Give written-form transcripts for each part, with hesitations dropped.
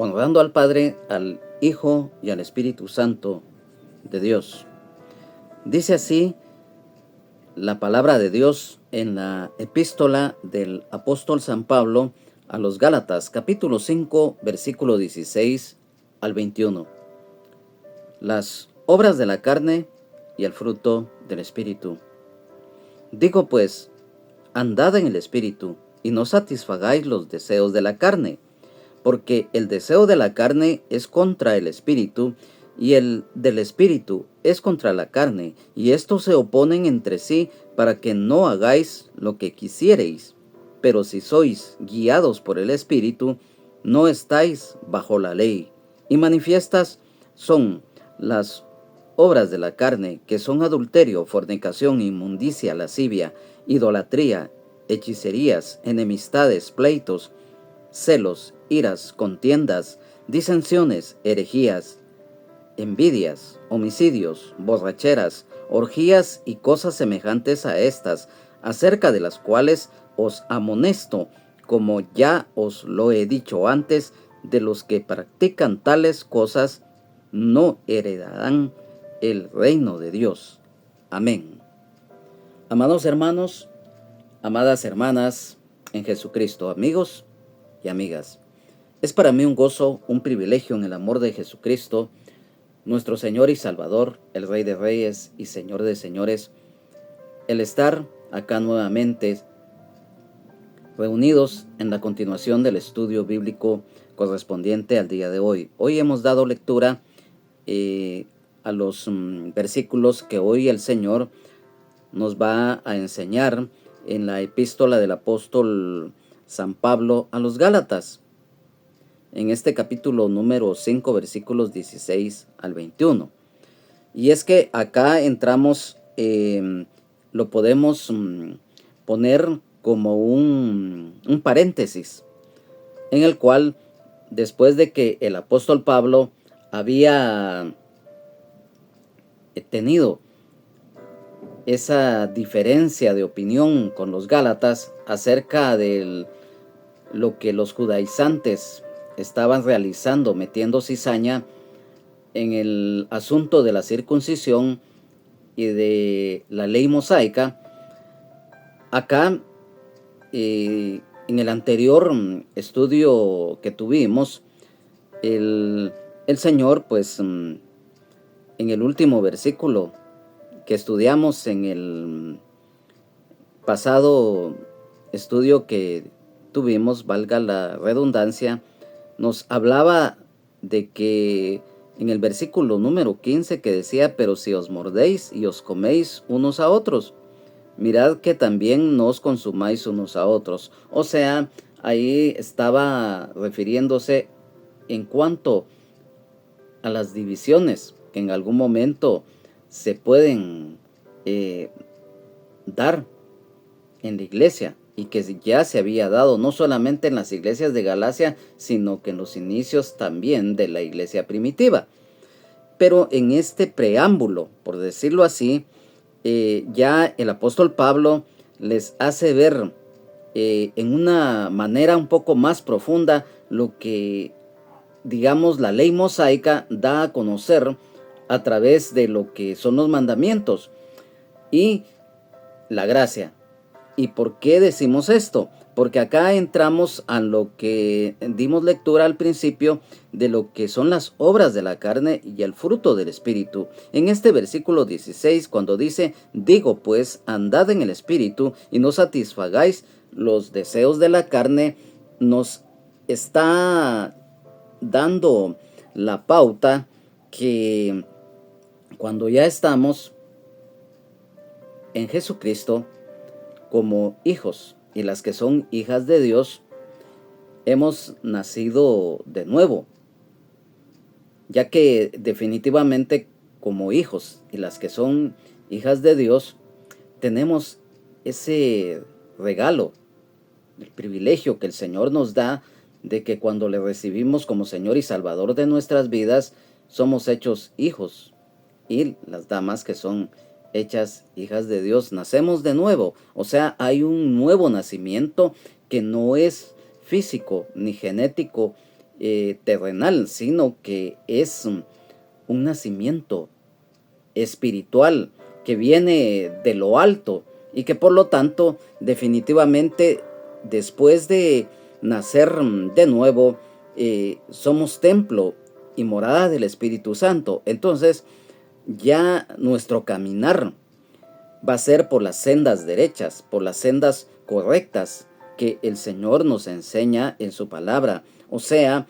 honrando al Padre, al Hijo y al Espíritu Santo de Dios. Dice así la palabra de Dios en la epístola del apóstol San Pablo a los Gálatas, capítulo 5, versículo 16 al 21. Las obras de la carne y el fruto del Espíritu. Digo pues, andad en el Espíritu, y no satisfagáis los deseos de la carne, porque el deseo de la carne es contra el Espíritu, y el del Espíritu es contra la carne, y estos se oponen entre sí para que no hagáis lo que quisiereis. Pero si sois guiados por el Espíritu, no estáis bajo la ley. Y manifiestas son las obras de la carne, que son adulterio, fornicación, inmundicia, lascivia, idolatría, hechicerías, enemistades, pleitos, celos, iras, contiendas, disensiones, herejías, envidias, homicidios, borracheras, orgías y cosas semejantes a estas, acerca de las cuales os amonesto, como ya os lo he dicho antes, de los que practican tales cosas no heredarán el reino de Dios. Amén. Amados hermanos, amadas hermanas en Jesucristo, amigos y amigas, es para mí un gozo, un privilegio en el amor de Jesucristo, nuestro Señor y Salvador, el Rey de Reyes y Señor de Señores, el estar acá nuevamente reunidos en la continuación del estudio bíblico correspondiente al día de hoy. Hoy hemos dado lectura a los versículos que hoy el Señor nos va a enseñar en la epístola del apóstol San Pablo a los Gálatas, en este capítulo número 5, versículos 16 al 21. Y es que acá entramos, lo podemos poner como un paréntesis, en el cual, después de que el apóstol Pablo había tenido esa diferencia de opinión con los Gálatas acerca de lo que los judaizantes estaban realizando, metiendo cizaña en el asunto de la circuncisión y de la ley mosaica. Acá, en el anterior estudio que tuvimos, el Señor, pues, en el último versículo que estudiamos en el pasado estudio que tuvimos, valga la redundancia, nos hablaba de que en el versículo número 15 que decía, pero si os mordéis y os coméis unos a otros, mirad que también no os consumáis unos a otros. O sea, ahí estaba refiriéndose en cuanto a las divisiones que en algún momento se pueden dar en la iglesia, y que ya se había dado no solamente en las iglesias de Galacia, sino que en los inicios también de la iglesia primitiva. Pero en este preámbulo, por decirlo así, ya el apóstol Pablo les hace ver en una manera un poco más profunda lo que, digamos, la ley mosaica da a conocer a través de lo que son los mandamientos y la gracia. ¿Y por qué decimos esto? Porque acá entramos a lo que dimos lectura al principio de lo que son las obras de la carne y el fruto del Espíritu. En este versículo 16, cuando dice, digo pues, andad en el Espíritu y no satisfagáis los deseos de la carne, nos está dando la pauta que cuando ya estamos en Jesucristo, como hijos y las que son hijas de Dios, hemos nacido de nuevo, ya que definitivamente como hijos y las que son hijas de Dios, tenemos ese regalo, el privilegio que el Señor nos da de que cuando le recibimos como Señor y Salvador de nuestras vidas, somos hechos hijos, y las damas que son hechas hijas de Dios, nacemos de nuevo. O sea, hay un nuevo nacimiento que no es físico ni genético terrenal, sino que es un nacimiento espiritual que viene de lo alto y que por lo tanto definitivamente después de nacer de nuevo somos templo y morada del Espíritu Santo. Entonces ya nuestro caminar va a ser por las sendas derechas, por las sendas correctas que el Señor nos enseña en su palabra. O sea,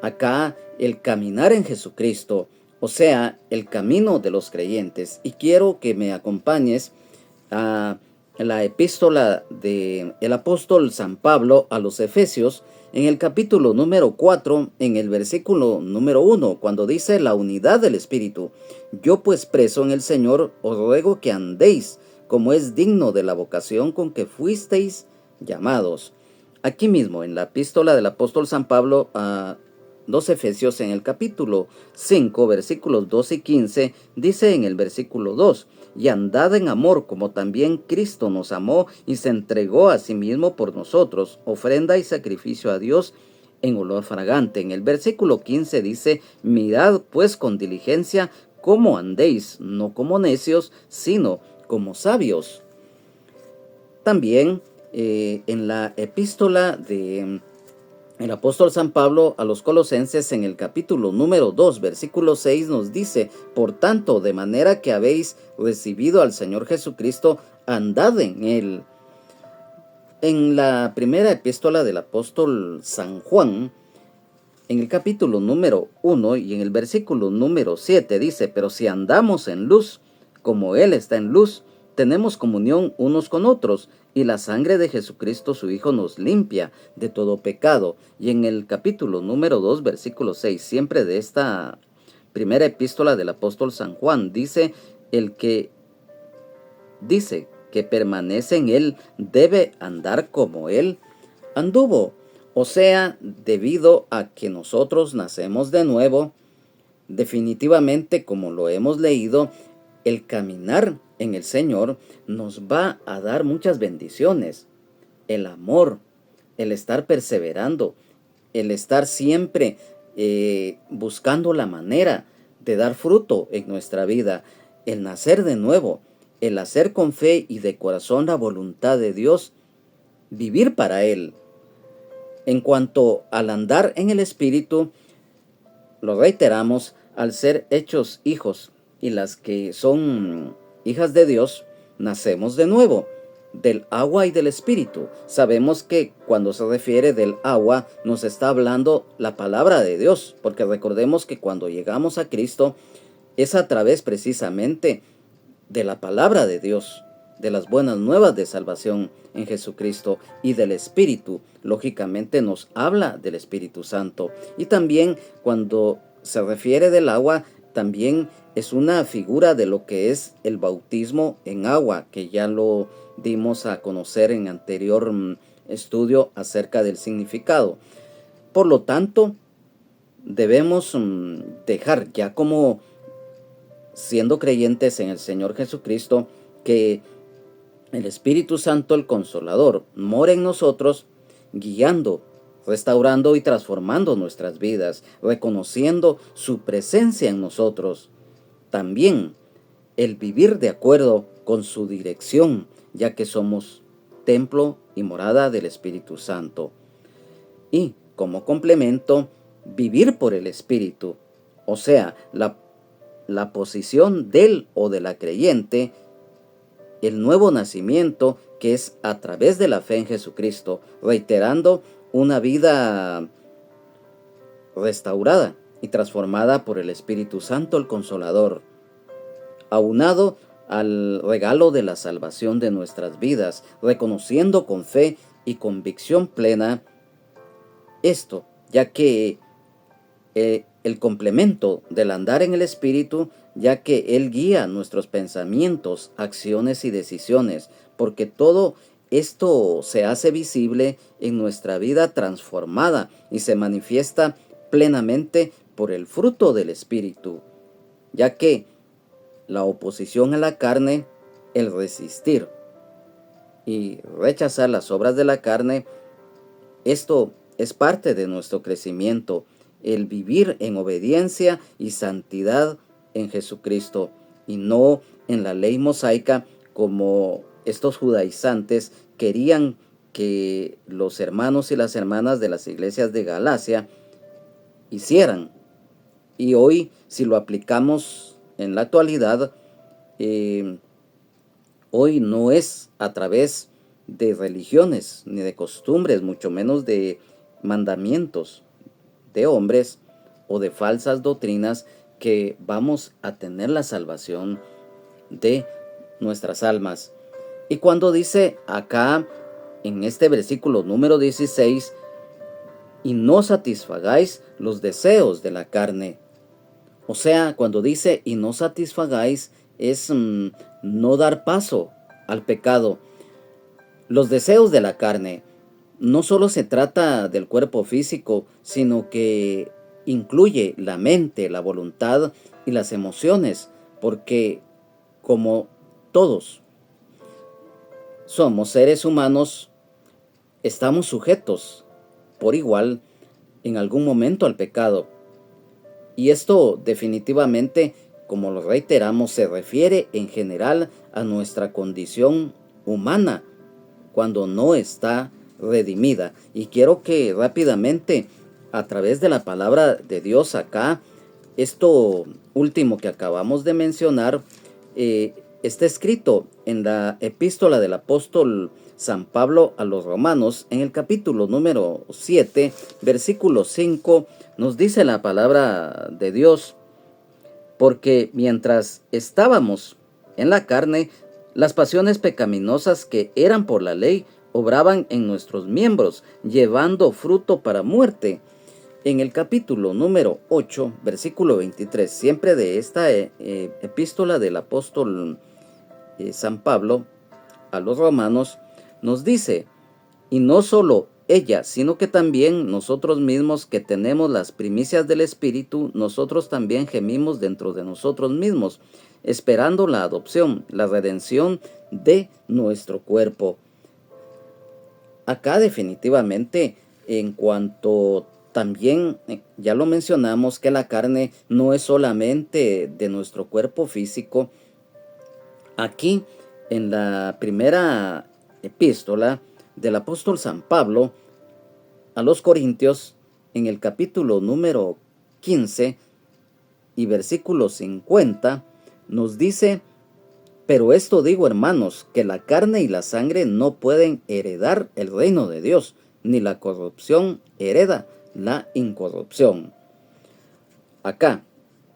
acá el caminar en Jesucristo, o sea, el camino de los creyentes. Y quiero que me acompañes a la epístola del apóstol San Pablo a los Efesios, en el capítulo número 4, en el versículo número 1, cuando dice la unidad del Espíritu. Yo pues preso en el Señor, os ruego que andéis como es digno de la vocación con que fuisteis llamados. Aquí mismo, en la epístola del apóstol San Pablo a los Efesios, en el capítulo 5, versículos 12 y 15, dice en el versículo 2, y andad en amor como también Cristo nos amó y se entregó a sí mismo por nosotros, ofrenda y sacrificio a Dios en olor fragante. En el versículo 15 dice, mirad pues con diligencia cómo andéis, no como necios, sino como sabios. También en la epístola de el apóstol San Pablo a los Colosenses, en el capítulo número 2, versículo 6, nos dice, por tanto, de manera que habéis recibido al Señor Jesucristo, andad en él. En la primera epístola del apóstol San Juan, en el capítulo número 1 y en el versículo número 7 dice, pero si andamos en luz, como Él está en luz, tenemos comunión unos con otros, y la sangre de Jesucristo su Hijo nos limpia de todo pecado. Y en el capítulo número 2, versículo 6, siempre de esta primera epístola del apóstol San Juan, dice, el que dice que permanece en Él debe andar como Él anduvo. O sea, debido a que nosotros nacemos de nuevo, definitivamente, como lo hemos leído, el caminar en el Señor nos va a dar muchas bendiciones. El amor, el estar perseverando, el estar siempre buscando la manera de dar fruto en nuestra vida, el nacer de nuevo, el hacer con fe y de corazón la voluntad de Dios, vivir para Él. En cuanto al andar en el Espíritu, lo reiteramos, al ser hechos hijos y las que son hijas de Dios, nacemos de nuevo, del agua y del Espíritu. Sabemos que cuando se refiere del agua nos está hablando la palabra de Dios, porque recordemos que cuando llegamos a Cristo es a través precisamente de la palabra de Dios, de las buenas nuevas de salvación en Jesucristo y del Espíritu. Lógicamente nos habla del Espíritu Santo. Y también cuando se refiere del agua, también es una figura de lo que es el bautismo en agua, que ya lo dimos a conocer en anterior estudio acerca del significado. Por lo tanto, debemos dejar ya como siendo creyentes en el Señor Jesucristo, que el Espíritu Santo, el Consolador, mora en nosotros, guiando, restaurando y transformando nuestras vidas, reconociendo su presencia en nosotros. También el vivir de acuerdo con su dirección, ya que somos templo y morada del Espíritu Santo. Y como complemento, vivir por el Espíritu, o sea, la posición del o de la creyente, el nuevo nacimiento que es a través de la fe en Jesucristo, reiterando una vida restaurada y transformada por el Espíritu Santo, el Consolador, aunado al regalo de la salvación de nuestras vidas, reconociendo con fe y convicción plena esto, ya que el complemento del andar en el Espíritu, ya que Él guía nuestros pensamientos, acciones y decisiones, porque todo esto se hace visible en nuestra vida transformada y se manifiesta plenamente por el fruto del Espíritu, ya que la oposición a la carne, el resistir y rechazar las obras de la carne, esto es parte de nuestro crecimiento, el vivir en obediencia y santidad en Jesucristo y no en la ley mosaica como estos judaizantes querían que los hermanos y las hermanas de las iglesias de Galacia hicieran. Y hoy, si lo aplicamos en la actualidad, hoy no es a través de religiones ni de costumbres, mucho menos de mandamientos de hombres o de falsas doctrinas, que vamos a tener la salvación de nuestras almas. Y cuando dice acá en este versículo número 16, y no satisfagáis los deseos de la carne. O sea, cuando dice y no satisfagáis es no dar paso al pecado. Los deseos de la carne no solo se trata del cuerpo físico, sino que incluye la mente, la voluntad y las emociones, porque como todos somos seres humanos, estamos sujetos por igual en algún momento al pecado. Y esto definitivamente, como lo reiteramos, se refiere en general a nuestra condición humana cuando no está redimida. Y quiero que rápidamente, a través de la palabra de Dios acá, esto último que acabamos de mencionar, está escrito en la epístola del apóstol San Pablo a los Romanos, en el capítulo número 7, versículo 5, nos dice la palabra de Dios: porque mientras estábamos en la carne, las pasiones pecaminosas que eran por la ley obraban en nuestros miembros, llevando fruto para muerte. En el capítulo número 8, versículo 23, siempre de esta epístola del apóstol San Pablo a los romanos, nos dice: y no solo ella, sino que también nosotros mismos, que tenemos las primicias del Espíritu, nosotros también gemimos dentro de nosotros mismos, esperando la adopción, la redención de nuestro cuerpo. Acá definitivamente, en cuanto también ya lo mencionamos, que la carne no es solamente de nuestro cuerpo físico. Aquí en la primera epístola del apóstol San Pablo a los Corintios, en el capítulo número 15 y versículo 50, nos dice: pero esto digo, hermanos, que la carne y la sangre no pueden heredar el reino de Dios, ni la corrupción hereda la incorrupción. Acá,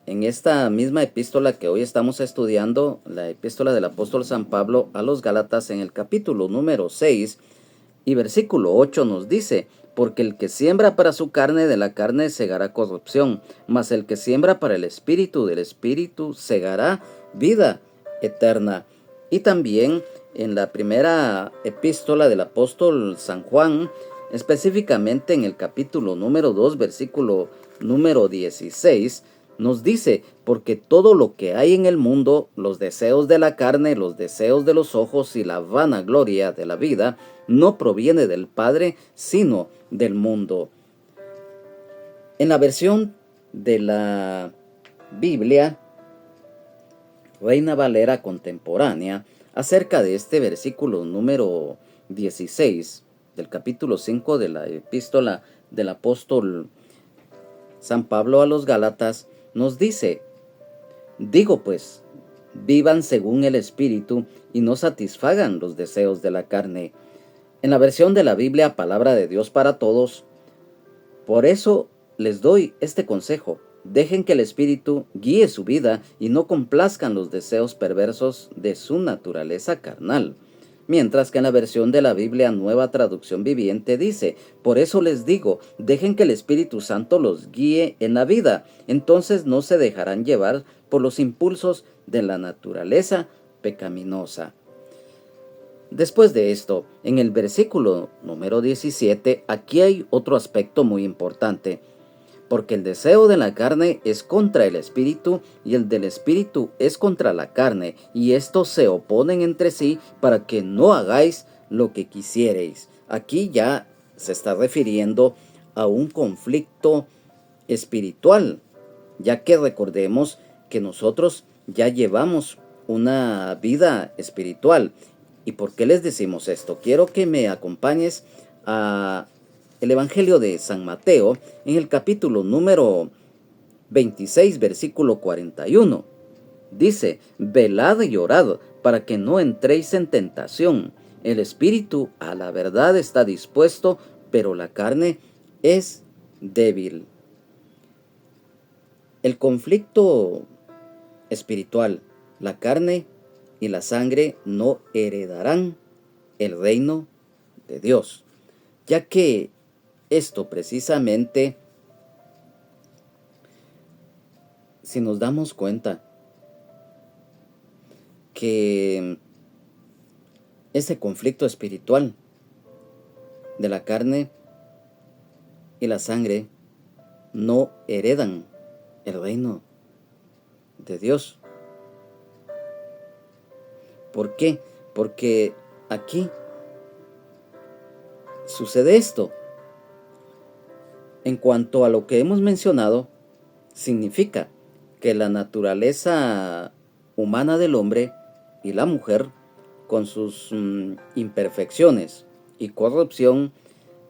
en esta misma epístola que hoy estamos estudiando, la epístola del apóstol San Pablo a los Gálatas, en el capítulo número 6 y versículo 8 nos dice: porque el que siembra para su carne, de la carne segará corrupción, mas el que siembra para el espíritu, del espíritu segará vida eterna. Y también en la primera epístola del apóstol San Juan, específicamente en el capítulo número 2, versículo número 16, nos dice: porque todo lo que hay en el mundo, los deseos de la carne, los deseos de los ojos y la vanagloria de la vida, no proviene del Padre, sino del mundo. En la versión de la Biblia Reina Valera contemporánea, acerca de este versículo número 16 del capítulo 5 de la epístola del apóstol San Pablo a los Gálatas, nos dice: digo pues, vivan según el Espíritu y no satisfagan los deseos de la carne. En la versión de la Biblia Palabra de Dios para Todos, por eso les doy este consejo: dejen que el Espíritu guíe su vida y no complazcan los deseos perversos de su naturaleza carnal. Mientras que en la versión de la Biblia Nueva Traducción Viviente dice: por eso les digo, dejen que el Espíritu Santo los guíe en la vida, entonces no se dejarán llevar por los impulsos de la naturaleza pecaminosa. Después de esto, en el versículo número 17, aquí hay otro aspecto muy importante: porque el deseo de la carne es contra el espíritu, y el del espíritu es contra la carne, y estos se oponen entre sí para que no hagáis lo que quisiereis. Aquí ya se está refiriendo a un conflicto espiritual, ya que recordemos que nosotros ya llevamos una vida espiritual. ¿Y por qué les decimos esto? Quiero que me acompañes a el Evangelio de San Mateo en el capítulo número 26, versículo 41. Dice: velad y orad para que no entréis en tentación. El espíritu a la verdad está dispuesto, pero la carne es débil. El conflicto espiritual, la carne y la sangre no heredarán el reino de Dios, ya que esto precisamente, si nos damos cuenta que ese conflicto espiritual de la carne y la sangre no heredan el reino de Dios. ¿Por qué? Porque aquí sucede esto. En cuanto a lo que hemos mencionado, significa que la naturaleza humana del hombre y la mujer, con sus imperfecciones y corrupción,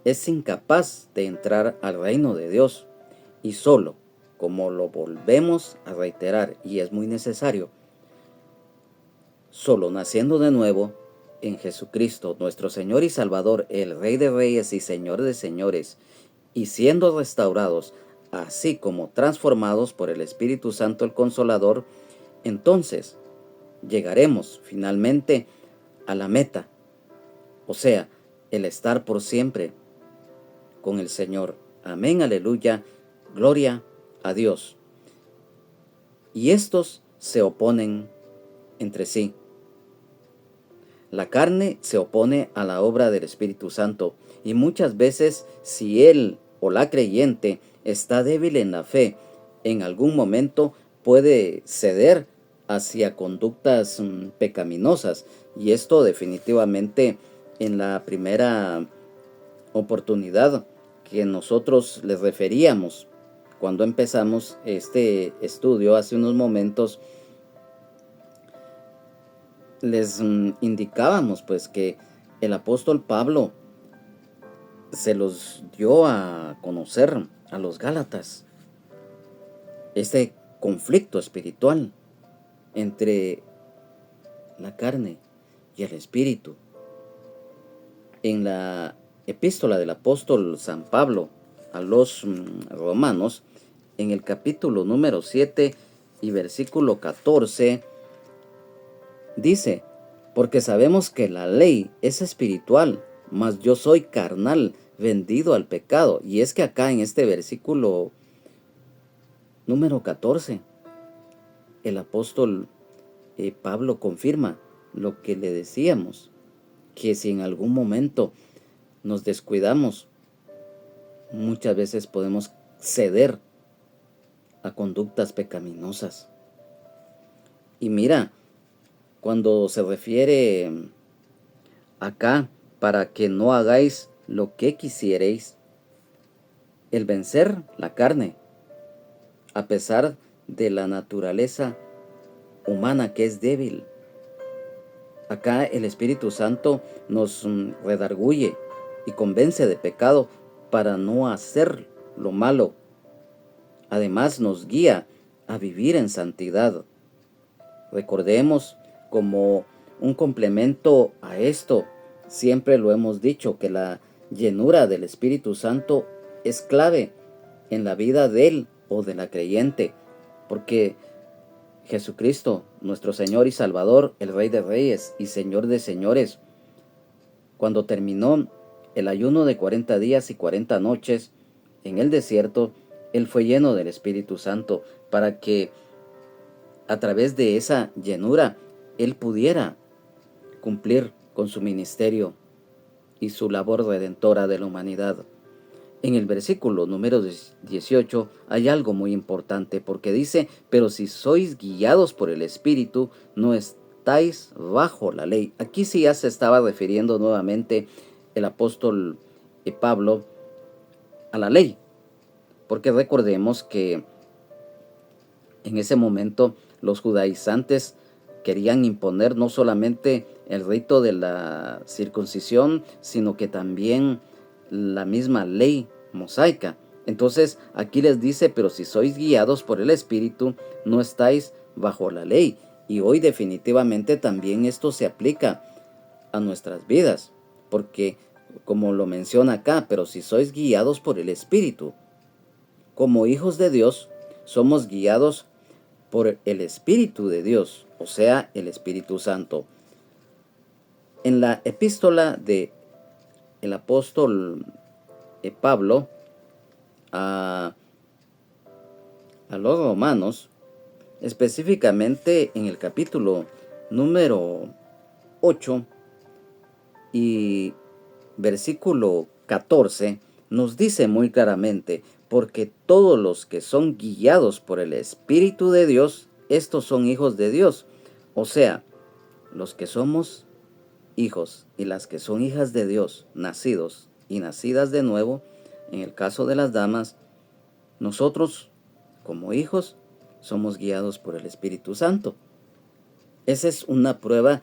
es incapaz de entrar al reino de Dios. Y solo, como lo volvemos a reiterar, y es muy necesario, solo naciendo de nuevo en Jesucristo, nuestro Señor y Salvador, el Rey de Reyes y Señor de Señores, y siendo restaurados, así como transformados por el Espíritu Santo el Consolador, entonces llegaremos finalmente a la meta, o sea, el estar por siempre con el Señor. Amén, aleluya, gloria a Dios. Y estos se oponen entre sí. La carne se opone a la obra del Espíritu Santo, y muchas veces, si él o la creyente está débil en la fe, en algún momento puede ceder hacia conductas pecaminosas. Y esto definitivamente, en la primera oportunidad que nosotros les referíamos cuando empezamos este estudio hace unos momentos, les indicábamos pues que el apóstol Pablo se los dio a conocer a los Gálatas, este conflicto espiritual entre la carne y el espíritu. En la epístola del apóstol San Pablo a los romanos, en el capítulo número 7 y versículo 14, dice: porque sabemos que la ley es espiritual, mas yo soy carnal, vendido al pecado. Y es que acá en este versículo número 14, el apóstol Pablo confirma lo que le decíamos, que si en algún momento nos descuidamos, muchas veces podemos ceder a conductas pecaminosas. Y mira, cuando se refiere acá, para que no hagáis lo que quisierais, el vencer la carne, a pesar de la naturaleza humana que es débil. Acá el Espíritu Santo nos redarguye y convence de pecado para no hacer lo malo. Además nos guía a vivir en santidad. Recordemos, como un complemento a esto, siempre lo hemos dicho, que la llenura del Espíritu Santo es clave en la vida de él o de la creyente, porque Jesucristo, nuestro Señor y Salvador, el Rey de Reyes y Señor de Señores, cuando terminó el ayuno de 40 días y 40 noches en el desierto, él fue lleno del Espíritu Santo para que a través de esa llenura él pudiera cumplir con su ministerio y su labor redentora de la humanidad. En el versículo número 18 hay algo muy importante, porque dice: pero si sois guiados por el Espíritu, no estáis bajo la ley. Aquí sí ya se estaba refiriendo nuevamente el apóstol Pablo a la ley, porque recordemos que en ese momento los judaizantes querían imponer no solamente el rito de la circuncisión, sino que también la misma ley mosaica. Entonces aquí les dice, pero si sois guiados por el Espíritu, no estáis bajo la ley. Y hoy definitivamente también esto se aplica a nuestras vidas, porque como lo menciona acá, pero si sois guiados por el Espíritu, como hijos de Dios, somos guiados por el Espíritu de Dios, o sea, el Espíritu Santo. En la epístola de el apóstol Pablo a los romanos, específicamente en el capítulo número 8 y versículo 14, nos dice muy claramente, porque todos los que son guiados por el Espíritu de Dios, estos son hijos de Dios. O sea, los que somos hijos y las que son hijas de Dios, nacidos y nacidas de nuevo, en el caso de las damas, nosotros como hijos somos guiados por el Espíritu Santo. Esa es una prueba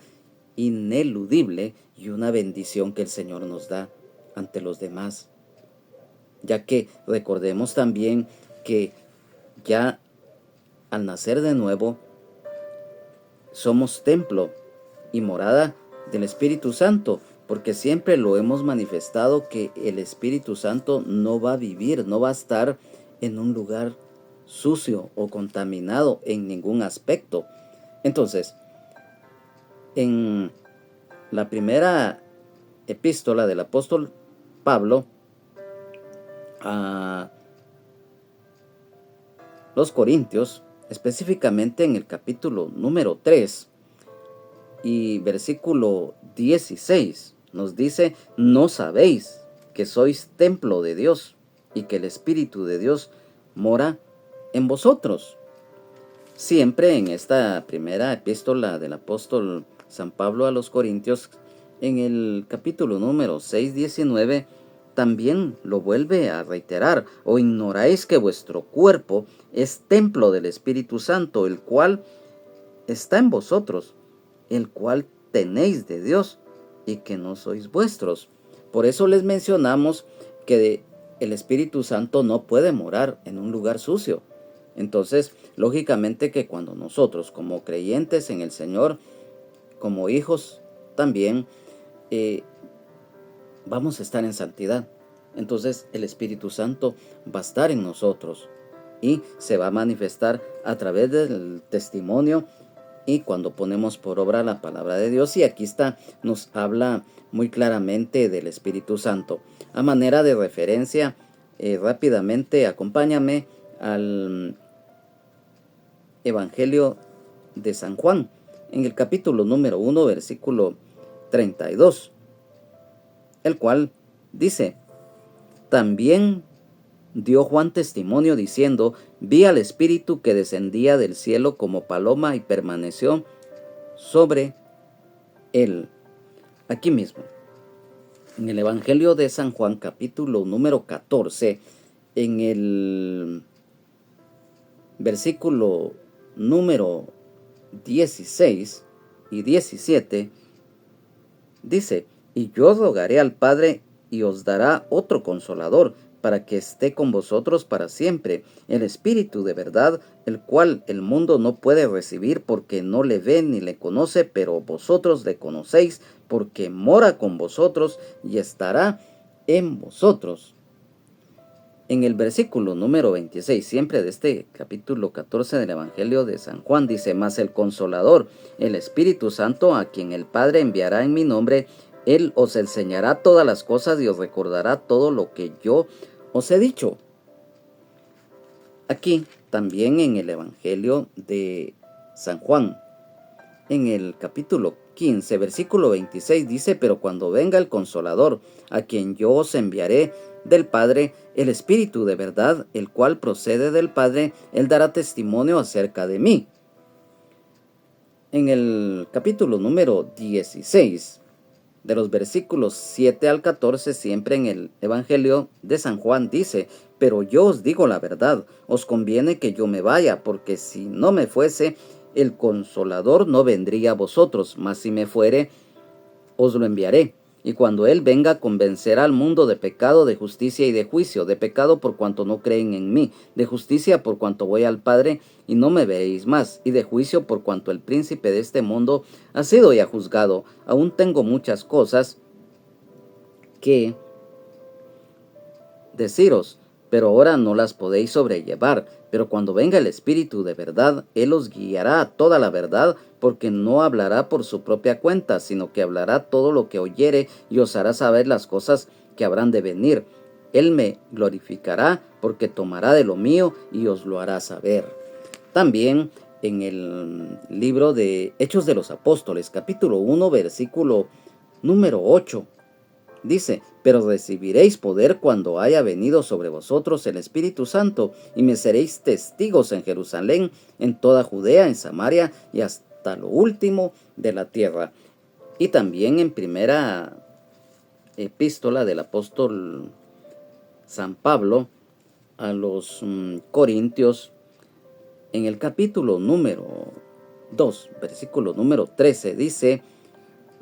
ineludible y una bendición que el Señor nos da ante los demás, ya que recordemos también que ya al nacer de nuevo somos templo y morada del Espíritu Santo, porque siempre lo hemos manifestado que el Espíritu Santo no va a vivir, no va a estar en un lugar sucio o contaminado en ningún aspecto. Entonces, en la primera epístola del apóstol Pablo a los Corintios, específicamente en el capítulo número 3 y versículo 16, nos dice, ¿no sabéis que sois templo de Dios y que el Espíritu de Dios mora en vosotros? Siempre en esta primera epístola del apóstol San Pablo a los Corintios, en el capítulo número 6, 19, también lo vuelve a reiterar, o ignoráis que vuestro cuerpo es templo del Espíritu Santo, el cual está en vosotros, el cual tenéis de Dios y que no sois vuestros. Por eso les mencionamos que el Espíritu Santo no puede morar en un lugar sucio. Entonces, lógicamente que cuando nosotros como creyentes en el Señor, como hijos también, vamos a estar en santidad. Entonces el Espíritu Santo va a estar en nosotros y se va a manifestar a través del testimonio y cuando ponemos por obra la palabra de Dios. Y aquí está, nos habla muy claramente del Espíritu Santo. A manera de referencia, rápidamente acompáñame al Evangelio de San Juan, en el capítulo número 1, versículo 32, el cual dice, también dio Juan testimonio diciendo, vi al Espíritu que descendía del cielo como paloma y permaneció sobre él. Aquí mismo, en el Evangelio de San Juan, capítulo número 14, en el versículo número 16 y 17, dice, y yo rogaré al Padre y os dará otro consolador, para que esté con vosotros para siempre, el Espíritu de verdad, el cual el mundo no puede recibir porque no le ve ni le conoce, pero vosotros le conocéis porque mora con vosotros y estará en vosotros. En el versículo número 26, siempre de este capítulo 14 del Evangelio de San Juan, dice, mas el Consolador, el Espíritu Santo, a quien el Padre enviará en mi nombre, Él os enseñará todas las cosas y os recordará todo lo que yo os he dicho. Aquí también en el Evangelio de San Juan, en el capítulo 15, versículo 26 dice, pero cuando venga el Consolador, a quien yo os enviaré del Padre, el Espíritu de verdad, el cual procede del Padre, Él dará testimonio acerca de mí. En el capítulo número 16 de los versículos 7 al 14, siempre en el Evangelio de San Juan, dice: pero yo os digo la verdad, os conviene que yo me vaya, porque si no me fuese, el Consolador no vendría a vosotros, mas si me fuere, os lo enviaré. Y cuando Él venga, convencerá al mundo de pecado, de justicia y de juicio: de pecado por cuanto no creen en mí, de justicia por cuanto voy al Padre y no me veréis más, y de juicio por cuanto el príncipe de este mundo ha sido ya juzgado. Aún tengo muchas cosas que deciros, pero ahora no las podéis sobrellevar. Pero cuando venga el Espíritu de verdad, Él os guiará a toda la verdad, porque no hablará por su propia cuenta, sino que hablará todo lo que oyere y os hará saber las cosas que habrán de venir. Él me glorificará, porque tomará de lo mío y os lo hará saber. También en el libro de Hechos de los Apóstoles, capítulo 1, versículo número 8, dice: pero recibiréis poder cuando haya venido sobre vosotros el Espíritu Santo, y me seréis testigos en Jerusalén, en toda Judea, en Samaria y hasta lo último de la tierra. Y también en primera epístola del apóstol San Pablo a los Corintios, en el capítulo número 2, versículo número 13, dice: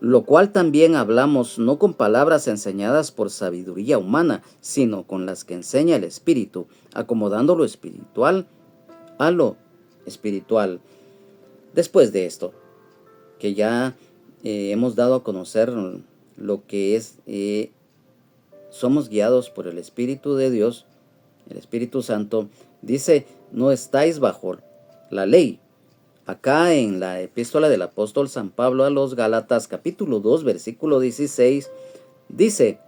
lo cual también hablamos no con palabras enseñadas por sabiduría humana, sino con las que enseña el Espíritu, acomodando lo espiritual a lo espiritual. Después de esto, que ya hemos dado a conocer lo que es, somos guiados por el Espíritu de Dios, el Espíritu Santo, dice: no estáis bajo la ley. Acá en la epístola del apóstol San Pablo a los Gálatas, capítulo 2, versículo 16, dice: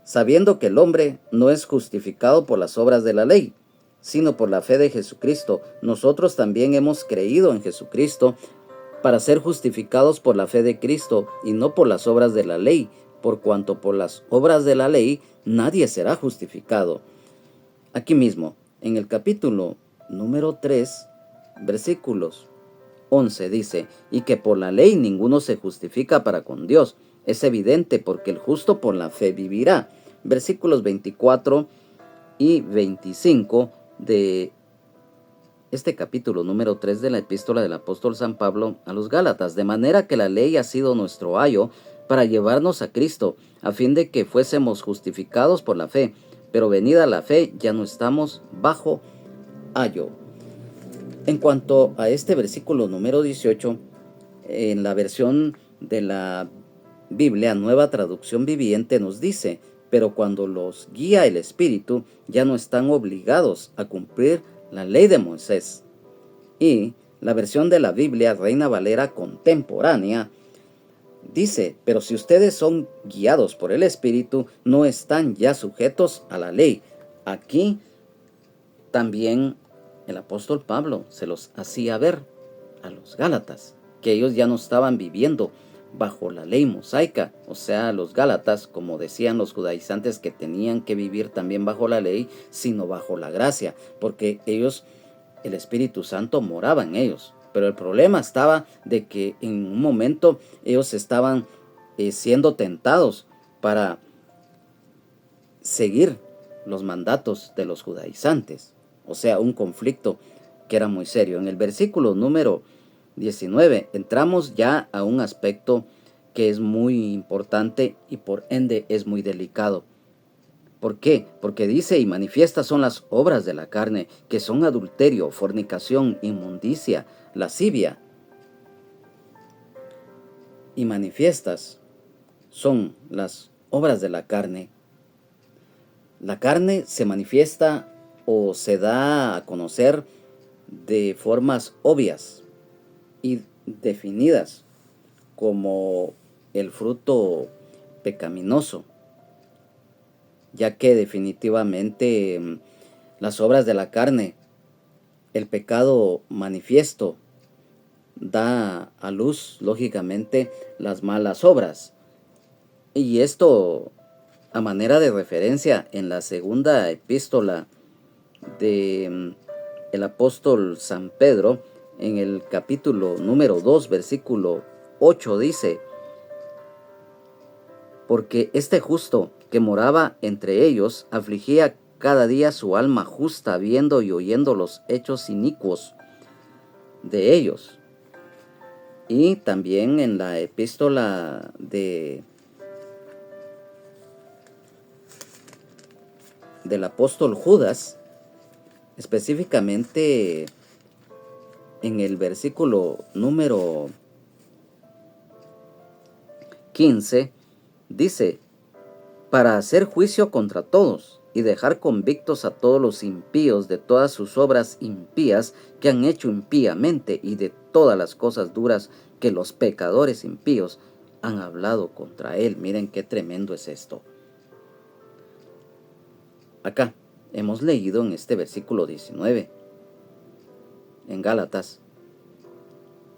sabiendo que el hombre no es justificado por las obras de la ley, sino por la fe de Jesucristo, nosotros también hemos creído en Jesucristo para ser justificados por la fe de Cristo y no por las obras de la ley, por cuanto por las obras de la ley nadie será justificado. Aquí mismo, en el capítulo número 3, versículos 11, dice: y que por la ley ninguno se justifica para con Dios. Es evidente, porque el justo por la fe vivirá. Versículos 24 y 25 de este capítulo número 3 de la epístola del apóstol San Pablo a los Gálatas: de manera que la ley ha sido nuestro ayo para llevarnos a Cristo, a fin de que fuésemos justificados por la fe. Pero venida la fe, ya no estamos bajo ayo. En cuanto a este versículo número 18, en la versión de la Biblia Nueva Traducción Viviente nos dice: pero cuando los guía el Espíritu, ya no están obligados a cumplir la ley de Moisés. Y la versión de la Biblia Reina Valera Contemporánea dice: pero si ustedes son guiados por el Espíritu, no están ya sujetos a la ley. Aquí también el apóstol Pablo se los hacía ver a los Gálatas, que ellos ya no estaban viviendo bajo la ley mosaica. O sea, los Gálatas, como decían los judaizantes, que tenían que vivir también bajo la ley, sino bajo la gracia, porque ellos, el Espíritu Santo moraba en ellos. Pero el problema estaba de que en un momento ellos estaban siendo tentados para seguir los mandatos de los judaizantes. O sea, un conflicto que era muy serio. En el versículo número 19 entramos ya a un aspecto que es muy importante y por ende es muy delicado. ¿Por qué? Porque dice: y manifiestas son las obras de la carne, que son adulterio, fornicación, inmundicia, lascivia. Y manifiestas son las obras de la carne. La carne se manifiesta o se da a conocer de formas obvias y definidas, como el fruto pecaminoso, ya que definitivamente las obras de la carne, el pecado manifiesto, da a luz, lógicamente, las malas obras. Y esto, a manera de referencia, en la segunda epístola de el apóstol San Pedro, en el capítulo número 2, versículo 8 dice: porque este justo que moraba entre ellos afligía cada día su alma justa, viendo y oyendo los hechos inicuos de ellos. Y también en la epístola del apóstol Judas, específicamente en el versículo número 15, dice: para hacer juicio contra todos y dejar convictos a todos los impíos de todas sus obras impías que han hecho impíamente, y de todas las cosas duras que los pecadores impíos han hablado contra él. Miren qué tremendo es esto. Acá hemos leído en este versículo 19, en Gálatas,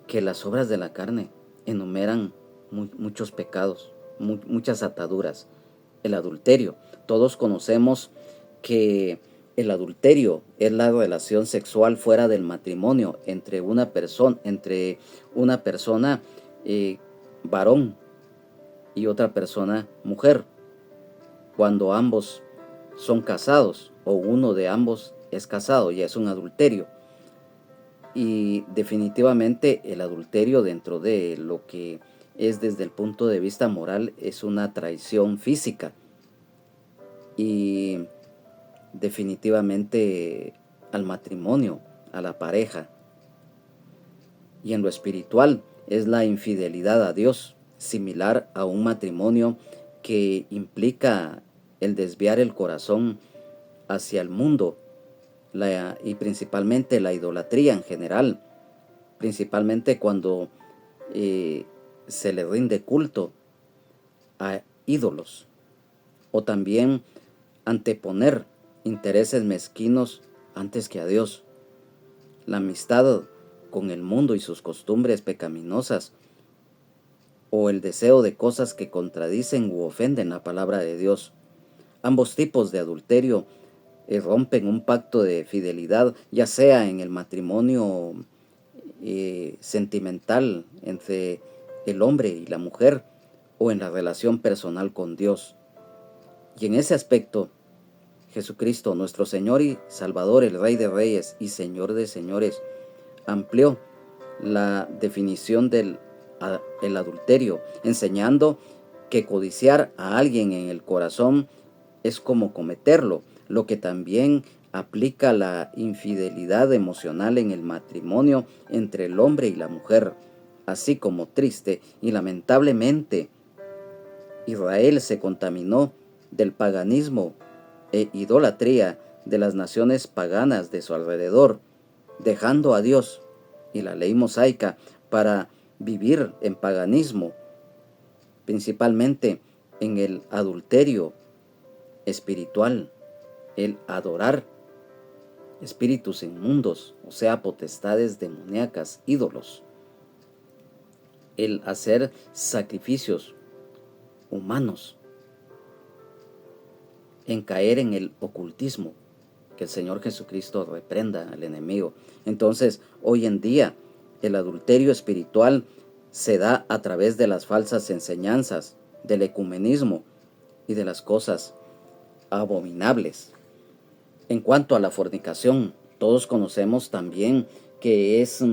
que las obras de la carne enumeran muchos pecados, muchas ataduras. El adulterio. Todos conocemos que el adulterio es la relación sexual fuera del matrimonio entre una persona varón y otra persona mujer, cuando ambos son casados o uno de ambos es casado, ya es un adulterio. Y definitivamente el adulterio, dentro de lo que es desde el punto de vista moral, es una traición física, y definitivamente al matrimonio, a la pareja. Y en lo espiritual es la infidelidad a Dios, similar a un matrimonio que implica el desviar el corazón hacia el mundo, y principalmente la idolatría en general, principalmente cuando se le rinde culto a ídolos, o también anteponer intereses mezquinos antes que a Dios, la amistad con el mundo y sus costumbres pecaminosas, o el deseo de cosas que contradicen u ofenden la palabra de Dios. Ambos tipos de adulterio rompen un pacto de fidelidad, ya sea en el matrimonio sentimental entre el hombre y la mujer, o en la relación personal con Dios. Y en ese aspecto, Jesucristo, nuestro Señor y Salvador, el Rey de Reyes y Señor de Señores, amplió la definición del el adulterio, enseñando que codiciar a alguien en el corazón es como cometerlo, lo que también aplica la infidelidad emocional en el matrimonio entre el hombre y la mujer. Así como triste y lamentablemente Israel se contaminó del paganismo e idolatría de las naciones paganas de su alrededor, dejando a Dios y la ley mosaica para vivir en paganismo, principalmente en el adulterio espiritual, el adorar espíritus inmundos, o sea, potestades demoníacas, ídolos, el hacer sacrificios humanos, en caer en el ocultismo. Que el Señor Jesucristo reprenda al enemigo. Entonces, hoy en día, el adulterio espiritual se da a través de las falsas enseñanzas, del ecumenismo y de las cosas abominables. En cuanto a la fornicación, todos conocemos también que es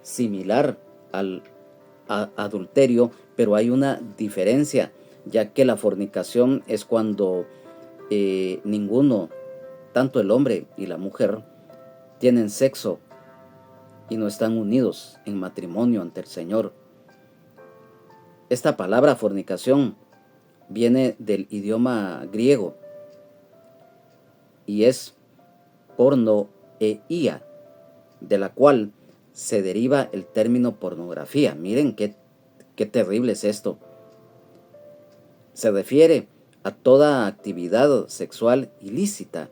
similar al adulterio, pero hay una diferencia, ya que la fornicación es cuando ninguno, tanto el hombre y la mujer, tienen sexo y no están unidos en matrimonio ante el Señor. Esta palabra fornicación viene del idioma griego y es pornoeia, de la cual se deriva el término pornografía. Miren qué terrible es esto. Se refiere a toda actividad sexual ilícita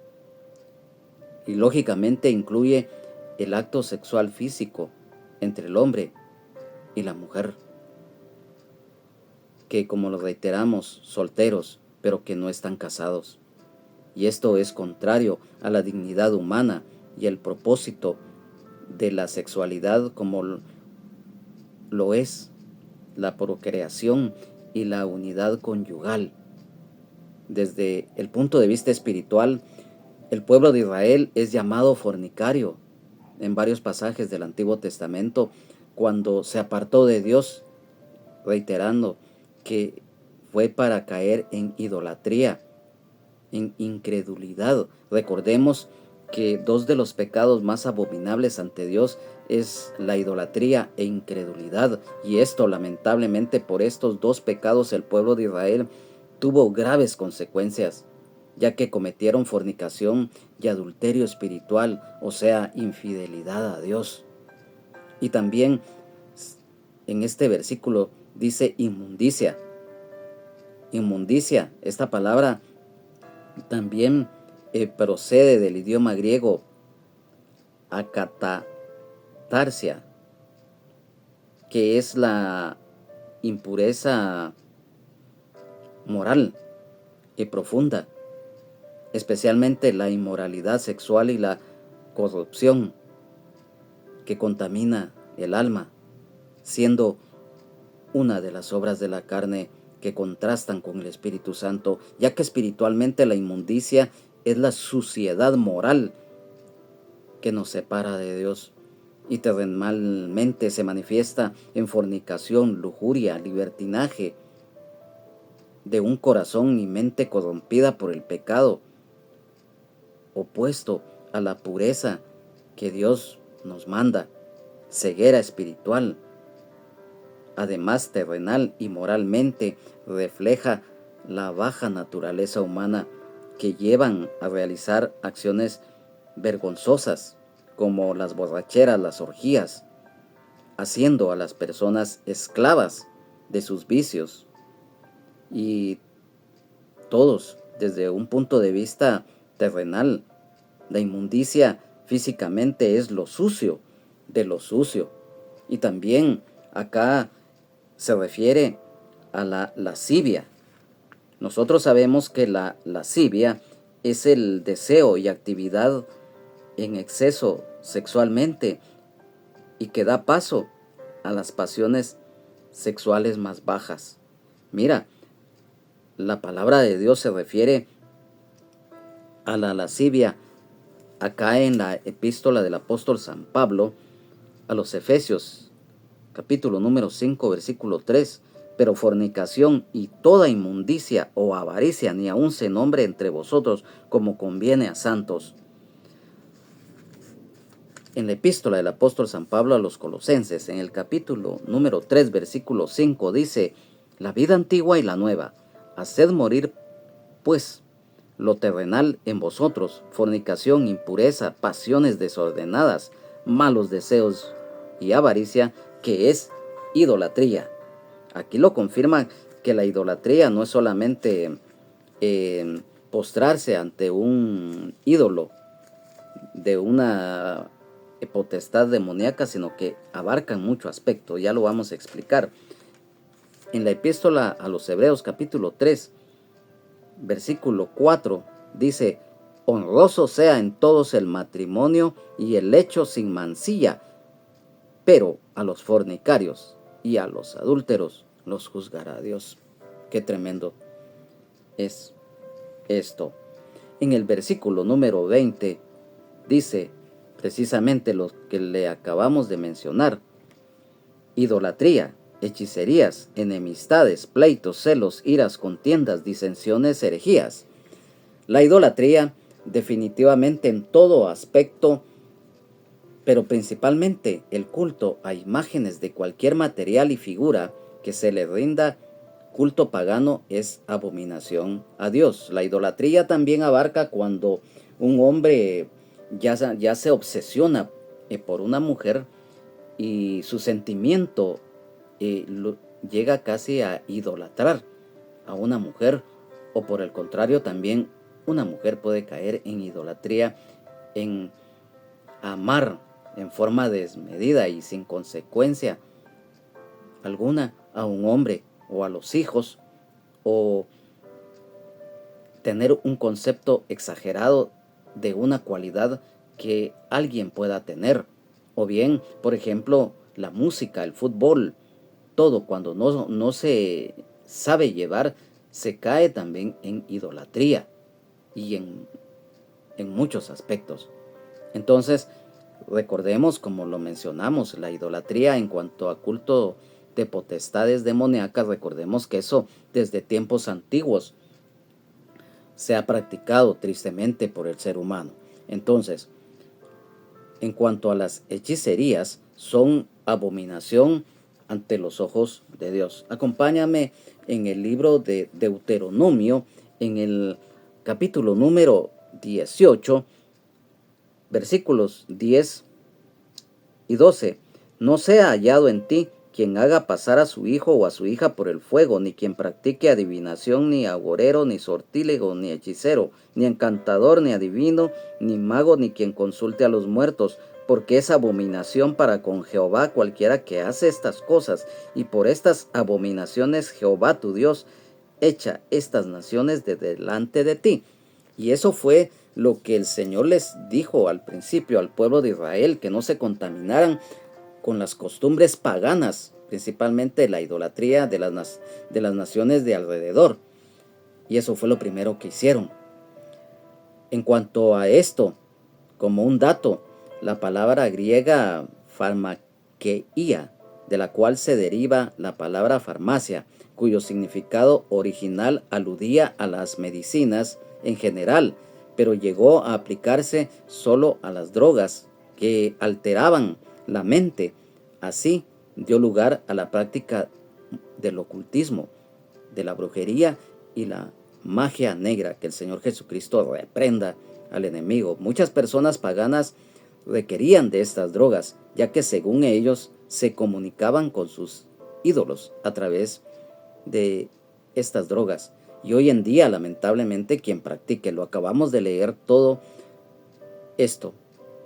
y lógicamente incluye el acto sexual físico entre el hombre y la mujer, que, como lo reiteramos, solteros, pero que no están casados. Y esto es contrario a la dignidad humana y el propósito de la sexualidad, como lo es la procreación y la unidad conyugal. Desde el punto de vista espiritual, el pueblo de Israel es llamado fornicario en varios pasajes del Antiguo Testamento cuando se apartó de Dios, reiterando que fue para caer en idolatría, en incredulidad. Recordemos que dos de los pecados más abominables ante Dios es la idolatría e incredulidad, y esto lamentablemente por estos dos pecados el pueblo de Israel tuvo graves consecuencias, ya que cometieron fornicación y adulterio espiritual, o sea, infidelidad a Dios. Y también en este versículo dice inmundicia. Inmundicia, esta palabra también procede del idioma griego akatatarsia, que es la impureza moral y profunda, especialmente la inmoralidad sexual y la corrupción que contamina el alma, siendo una de las obras de la carne que contrastan con el Espíritu Santo, ya que espiritualmente la inmundicia es la suciedad moral que nos separa de Dios, y terrenalmente se manifiesta en fornicación, lujuria, libertinaje, de un corazón y mente corrompida por el pecado, opuesto a la pureza que Dios nos manda, ceguera espiritual. Además, terrenal y moralmente refleja la baja naturaleza humana que llevan a realizar acciones vergonzosas como las borracheras, las orgías, haciendo a las personas esclavas de sus vicios. Y todos, desde un punto de vista terrenal, la inmundicia físicamente es lo sucio de lo sucio. Y también acá se refiere a la lascivia. Nosotros sabemos que la lascivia es el deseo y actividad en exceso sexualmente y que da paso a las pasiones sexuales más bajas. Mira, la palabra de Dios se refiere a la lascivia acá en la epístola del apóstol San Pablo a los Efesios, capítulo número 5, versículo 3. Pero fornicación y toda inmundicia o avaricia ni aun se nombre entre vosotros como conviene a santos. En la epístola del apóstol San Pablo a los Colosenses, en el capítulo número 3, versículo 5, dice: la vida antigua y la nueva, haced morir pues lo terrenal en vosotros, fornicación, impureza, pasiones desordenadas, malos deseos y avaricia, que es idolatría. Aquí lo confirma que la idolatría no es solamente postrarse ante un ídolo de una potestad demoníaca, sino que abarcan mucho aspecto. Ya lo vamos a explicar. En la epístola a los Hebreos capítulo 3, versículo 4, dice: honroso sea en todos el matrimonio y el lecho sin mancilla, pero a los fornicarios y a los adúlteros los juzgará Dios. Qué tremendo es esto. En el versículo número 20 dice precisamente lo que le acabamos de mencionar: idolatría, hechicerías, enemistades, pleitos, celos, iras, contiendas, disensiones, herejías. La idolatría definitivamente en todo aspecto, pero principalmente el culto a imágenes de cualquier material y figura que se le rinda culto pagano, es abominación a Dios. La idolatría también abarca cuando un hombre ya se obsesiona por una mujer y su sentimiento llega casi a idolatrar a una mujer, o por el contrario también una mujer puede caer en idolatría, en amar en forma desmedida y sin consecuencia alguna a un hombre o a los hijos, o tener un concepto exagerado de una cualidad que alguien pueda tener. O bien, por ejemplo, la música, el fútbol, todo, cuando no se sabe llevar, se cae también en idolatría y en muchos aspectos. Entonces, recordemos, como lo mencionamos, la idolatría en cuanto a culto de potestades demoníacas, recordemos que eso desde tiempos antiguos se ha practicado tristemente por el ser humano. Entonces, en cuanto a las hechicerías, son abominación ante los ojos de Dios. Acompáñame en el libro de Deuteronomio, en el capítulo número 18, versículos 10 y 12. No sea hallado en ti quien haga pasar a su hijo o a su hija por el fuego, ni quien practique adivinación, ni agorero, ni sortílego, ni hechicero, ni encantador, ni adivino, ni mago, ni quien consulte a los muertos, porque es abominación para con Jehová cualquiera que hace estas cosas, y por estas abominaciones Jehová tu Dios echa estas naciones de delante de ti. Y eso fue lo que el Señor les dijo al principio al pueblo de Israel, que no se contaminaran con las costumbres paganas, principalmente la idolatría de las naciones de alrededor. Y eso fue lo primero que hicieron. En cuanto a esto, como un dato, la palabra griega farmakeia, de la cual se deriva la palabra farmacia, cuyo significado original aludía a las medicinas en general, pero llegó a aplicarse solo a las drogas que alteraban la mente. Así dio lugar a la práctica del ocultismo, de la brujería y la magia negra. Que el Señor Jesucristo reprenda al enemigo. Muchas personas paganas requerían de estas drogas, ya que según ellos se comunicaban con sus ídolos a través de estas drogas. Y hoy en día, lamentablemente, quien practique, lo acabamos de leer todo esto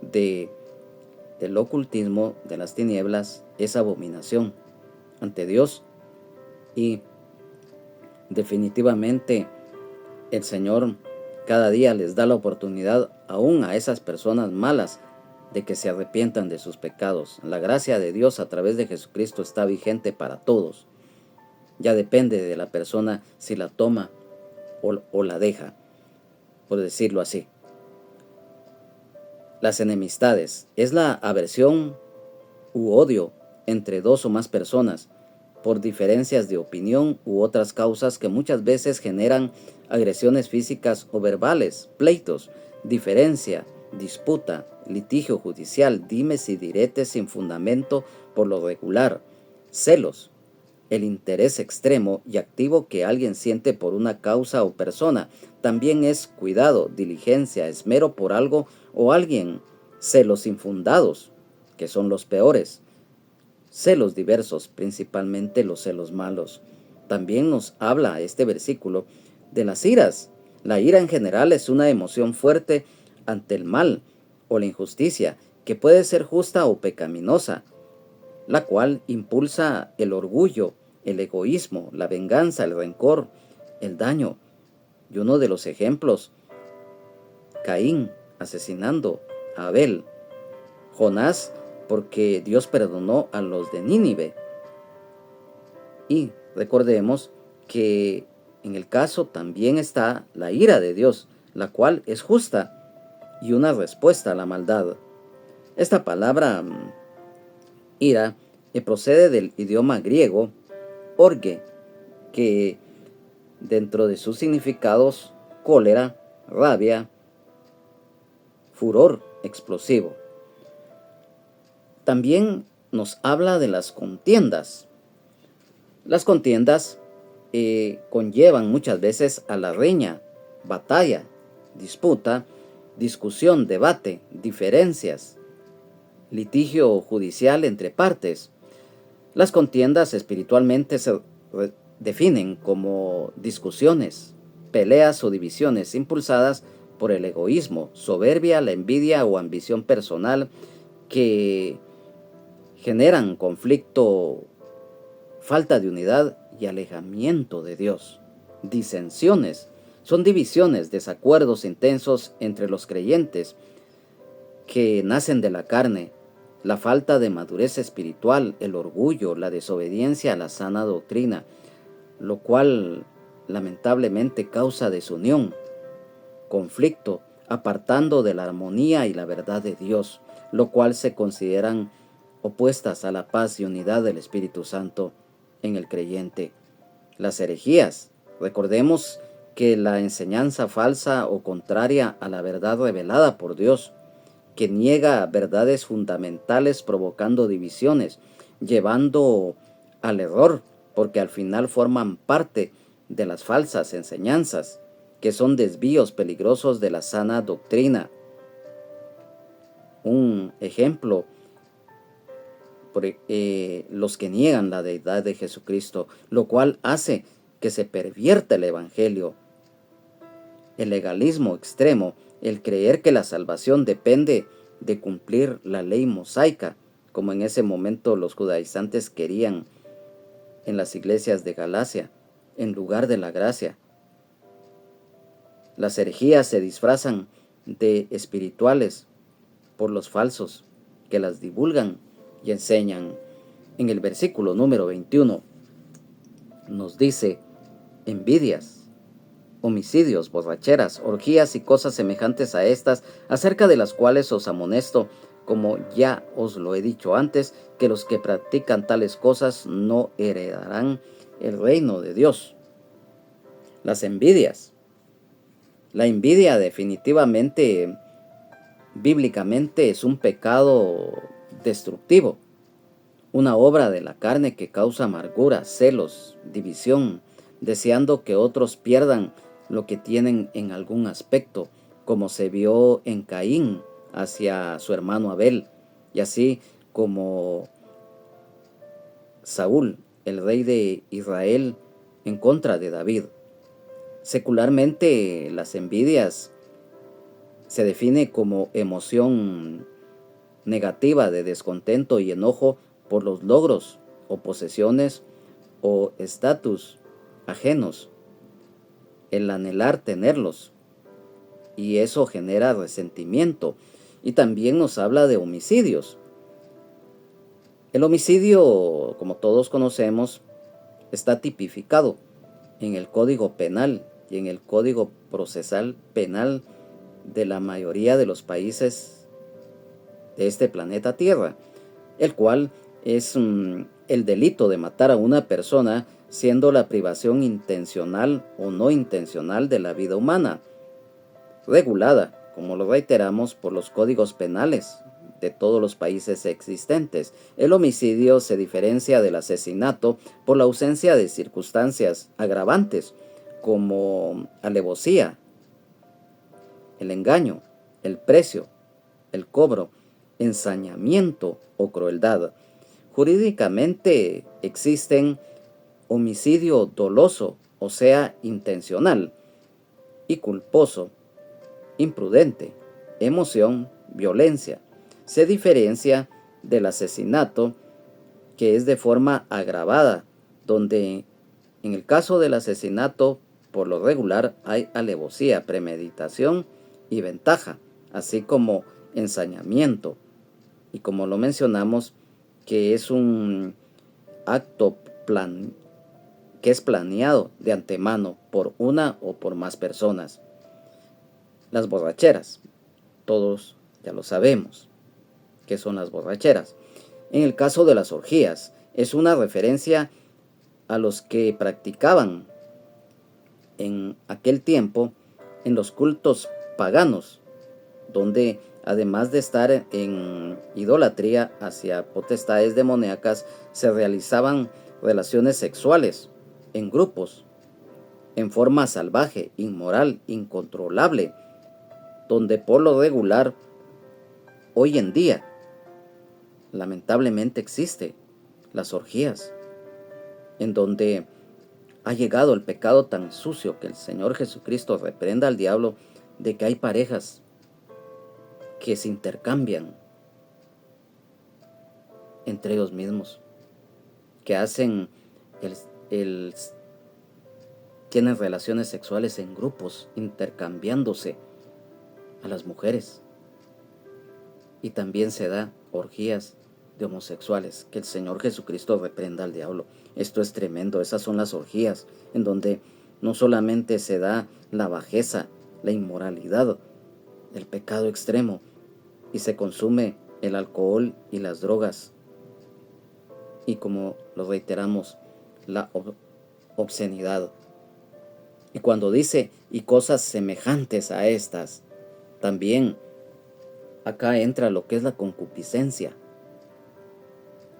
del ocultismo, de las tinieblas, es abominación ante Dios. Y definitivamente el Señor cada día les da la oportunidad aún a esas personas malas de que se arrepientan de sus pecados. La gracia de Dios a través de Jesucristo está vigente para todos. Ya depende de la persona si la toma o la deja, por decirlo así. Las enemistades es la aversión u odio entre dos o más personas por diferencias de opinión u otras causas que muchas veces generan agresiones físicas o verbales, pleitos, diferencia, disputa, litigio judicial, dimes y diretes sin fundamento por lo regular, celos, el interés extremo y activo que alguien siente por una causa o persona. También es cuidado, diligencia, esmero por algo o alguien, celos infundados, que son los peores. Celos diversos, principalmente los celos malos. También nos habla este versículo de las iras. La ira en general es una emoción fuerte ante el mal o la injusticia, que puede ser justa o pecaminosa, la cual impulsa el orgullo, el egoísmo, la venganza, el rencor, el daño. Y uno de los ejemplos, Caín asesinando a Abel, Jonás porque Dios perdonó a los de Nínive. Y recordemos que en el caso también está la ira de Dios, la cual es justa y una respuesta a la maldad. Esta palabra ira procede del idioma griego orge, que dentro de sus significados cólera, rabia, furor explosivo. También nos habla de las contiendas. Las contiendas conllevan muchas veces a la riña, batalla, disputa, discusión, debate, diferencias, litigio judicial entre partes. Las contiendas espiritualmente se definen como discusiones, peleas o divisiones impulsadas por el egoísmo, soberbia, la envidia o ambición personal que generan conflicto, falta de unidad y alejamiento de Dios. Disensiones son divisiones, desacuerdos intensos entre los creyentes que nacen de la carne, la falta de madurez espiritual, el orgullo, la desobediencia a la sana doctrina, lo cual lamentablemente causa desunión, conflicto, apartando de la armonía y la verdad de Dios, lo cual se consideran opuestas a la paz y unidad del Espíritu Santo en el creyente. Las herejías, recordemos que la enseñanza falsa o contraria a la verdad revelada por Dios, que niega verdades fundamentales provocando divisiones, llevando al error, porque al final forman parte de las falsas enseñanzas, que son desvíos peligrosos de la sana doctrina. Un ejemplo, los que niegan la deidad de Jesucristo, lo cual hace que se pervierta el Evangelio. El legalismo extremo, el creer que la salvación depende de cumplir la ley mosaica, como en ese momento los judaizantes querían en las iglesias de Galacia, en lugar de la gracia. Las herejías se disfrazan de espirituales por los falsos que las divulgan y enseñan. En el versículo número 21 nos dice: envidias, homicidios, borracheras, orgías y cosas semejantes a estas, acerca de las cuales os amonesto, como ya os lo he dicho antes, que los que practican tales cosas no heredarán el reino de Dios. Las envidias. La envidia definitivamente, bíblicamente, es un pecado destructivo, una obra de la carne que causa amargura, celos, división, deseando que otros pierdan lo que tienen en algún aspecto, como se vio en Caín hacia su hermano Abel, y así como Saúl, el rey de Israel, en contra de David. Secularmente, las envidias se define como emoción negativa de descontento y enojo por los logros o posesiones o estatus ajenos, el anhelar tenerlos, y eso genera resentimiento. Y también nos habla de homicidios. El homicidio, como todos conocemos, está tipificado en el Código Penal y en el Código Procesal Penal de la mayoría de los países de este planeta Tierra, el cual es el delito de matar a una persona, siendo la privación intencional o no intencional de la vida humana, regulada, como lo reiteramos, por los códigos penales de todos los países existentes. El homicidio se diferencia del asesinato por la ausencia de circunstancias agravantes, como alevosía, el engaño, el precio, el cobro, ensañamiento o crueldad. Jurídicamente existen homicidio doloso, o sea, intencional, y culposo, imprudente, emoción, violencia. Se diferencia del asesinato, que es de forma agravada, donde en el caso del asesinato, por lo regular, hay alevosía, premeditación y ventaja, así como ensañamiento. Y como lo mencionamos, que es un acto que es planeado de antemano por una o por más personas. Las borracheras, todos ya lo sabemos qué son las borracheras. En el caso de las orgías, es una referencia a los que practicaban en aquel tiempo en los cultos paganos, donde además de estar en idolatría hacia potestades demoníacas, se realizaban relaciones sexuales en grupos, en forma salvaje, inmoral, incontrolable, donde por lo regular, hoy en día, lamentablemente existe las orgías, en donde ha llegado el pecado tan sucio que el Señor Jesucristo reprenda al diablo, de que hay parejas que se intercambian entre ellos mismos, que hacen tienen relaciones sexuales en grupos, intercambiándose a las mujeres. y también se da orgías de homosexuales. Que el Señor Jesucristo reprenda al diablo. Esto es tremendo. Esas son las orgías en donde no solamente se da la bajeza, la inmoralidad, el pecado extremo, y se consume el alcohol y las drogas, y como lo reiteramos, la obscenidad. Y cuando dice y cosas semejantes a estas, también acá entra lo que es la concupiscencia,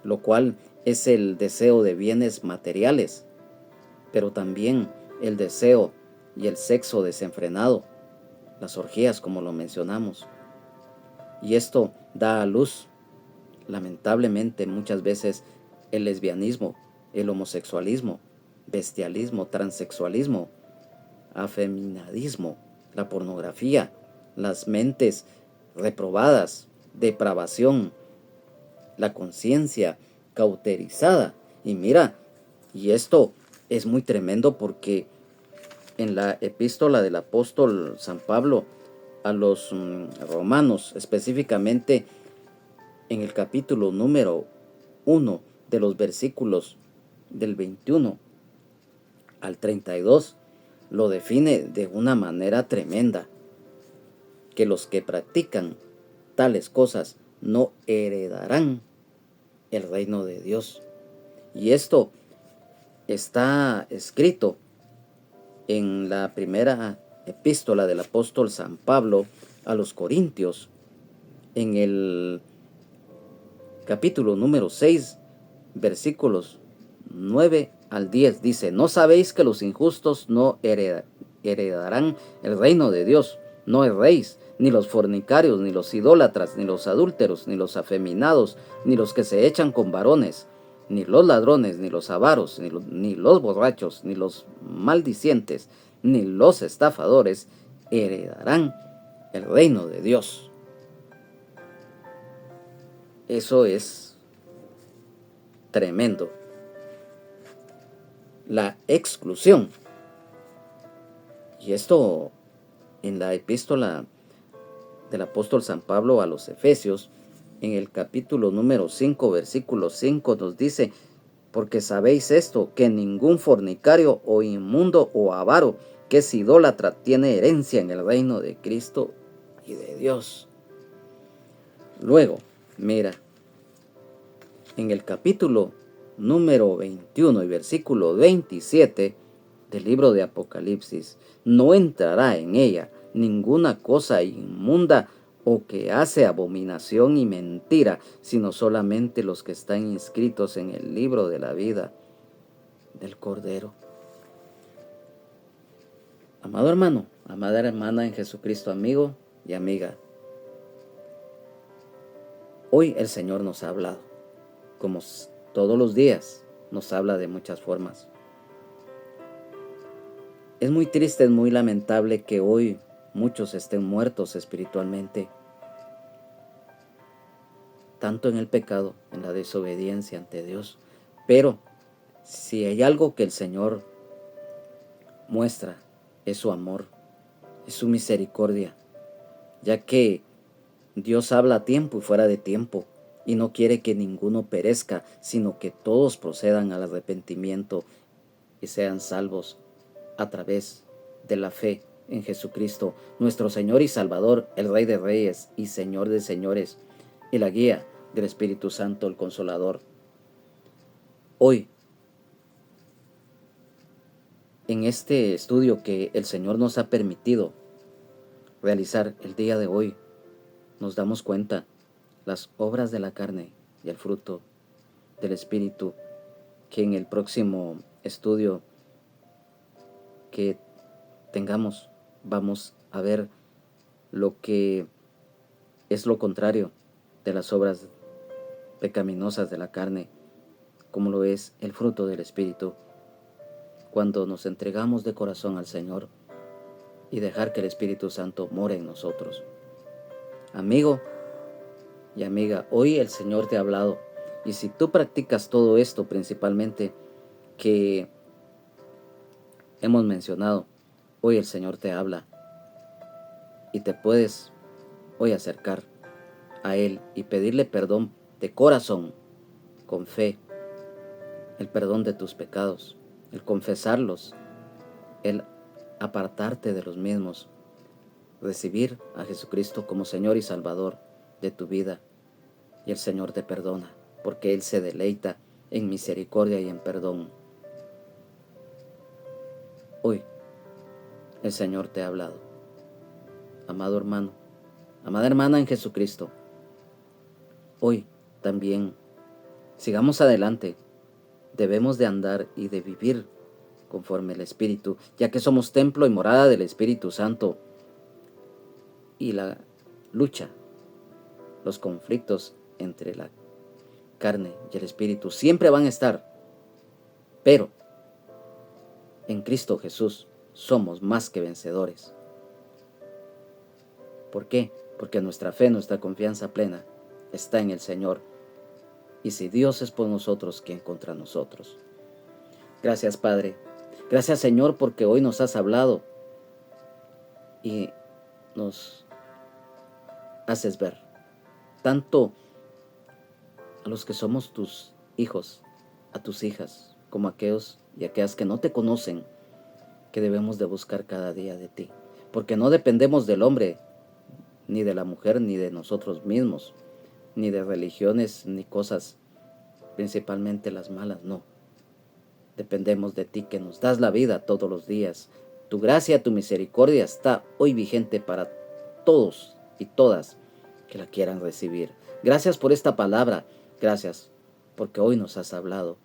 lo cual es el deseo de bienes materiales, pero también el deseo y el sexo desenfrenado, las orgías como lo mencionamos. Y esto da a luz, lamentablemente muchas veces, el lesbianismo, el homosexualismo, bestialismo, transexualismo, afeminadismo, la pornografía, las mentes reprobadas, depravación, la conciencia cauterizada. Y mira, y esto es muy tremendo porque en la epístola del apóstol San Pablo a los romanos, específicamente en el capítulo número 1 de los versículos del 21 al 32, lo define de una manera tremenda, que los que practican tales cosas no heredarán el reino de Dios. Y esto está escrito en la primera epístola del apóstol San Pablo a los Corintios, en el capítulo número 6, versículos 9 al 10, dice: ¿No sabéis que los injustos no heredarán el reino de Dios? No erréis, ni los fornicarios, ni los idólatras, ni los adúlteros, ni los afeminados, ni los que se echan con varones, ni los ladrones, ni los avaros, ni los borrachos, ni los maldicientes, ni los estafadores heredarán el reino de Dios. Eso es tremendo. La exclusión. Y esto en la epístola del apóstol San Pablo a los Efesios, en el capítulo número 5, versículo 5, nos dice: porque sabéis esto, que ningún fornicario o inmundo o avaro que es idólatra tiene herencia en el reino de Cristo y de Dios. Luego, mira, en el capítulo número 21 y versículo 27 del libro de Apocalipsis: no entrará en ella ninguna cosa inmunda o que hace abominación y mentira, sino solamente los que están inscritos en el libro de la vida del Cordero. Amado hermano, amada hermana en Jesucristo, amigo y amiga, hoy el Señor nos ha hablado, como todos los días nos habla de muchas formas. Es muy triste, es muy lamentable que hoy muchos estén muertos espiritualmente, tanto en el pecado, en la desobediencia ante Dios. Pero si hay algo que el Señor muestra, es su amor, es su misericordia, ya que Dios habla a tiempo y fuera de tiempo, y no quiere que ninguno perezca, sino que todos procedan al arrepentimiento y sean salvos a través de la fe en Jesucristo, nuestro Señor y Salvador, el Rey de Reyes y Señor de Señores, y la guía del Espíritu Santo, el Consolador. Hoy, en este estudio que el Señor nos ha permitido realizar el día de hoy, nos damos cuenta las obras de la carne y el fruto del Espíritu, que en el próximo estudio que tengamos vamos a ver lo que es lo contrario de las obras pecaminosas de la carne, como lo es el fruto del Espíritu, cuando nos entregamos de corazón al Señor y dejar que el Espíritu Santo more en nosotros. Amigo y amiga, hoy el Señor te ha hablado, y si tú practicas todo esto principalmente que hemos mencionado, hoy el Señor te habla y te puedes hoy acercar a Él y pedirle perdón de corazón, con fe, el perdón de tus pecados, el confesarlos, el apartarte de los mismos, recibir a Jesucristo como Señor y Salvador de tu vida, y el Señor te perdona, porque Él se deleita en misericordia y en perdón. Hoy el Señor te ha hablado. Amado hermano, amada hermana en Jesucristo, hoy también sigamos adelante. Debemos de andar y de vivir conforme el Espíritu, ya que somos templo y morada del Espíritu Santo. Y la lucha, los conflictos entre la carne y el Espíritu siempre van a estar, pero en Cristo Jesús somos más que vencedores. ¿Por qué? Porque nuestra fe, nuestra confianza plena está en el Señor. Y si Dios es por nosotros, ¿quién contra nosotros? Gracias, Padre. Gracias, Señor, porque hoy nos has hablado y nos haces ver tanto a los que somos tus hijos, a tus hijas, como a aquellos y aquellas que no te conocen, que debemos de buscar cada día de ti. Porque no dependemos del hombre, ni de la mujer, ni de nosotros mismos, ni de religiones, ni cosas, principalmente las malas, no. Dependemos de ti, que nos das la vida todos los días. Tu gracia, tu misericordia está hoy vigente para todos y todas que la quieran recibir. Gracias por esta palabra. Gracias porque hoy nos has hablado.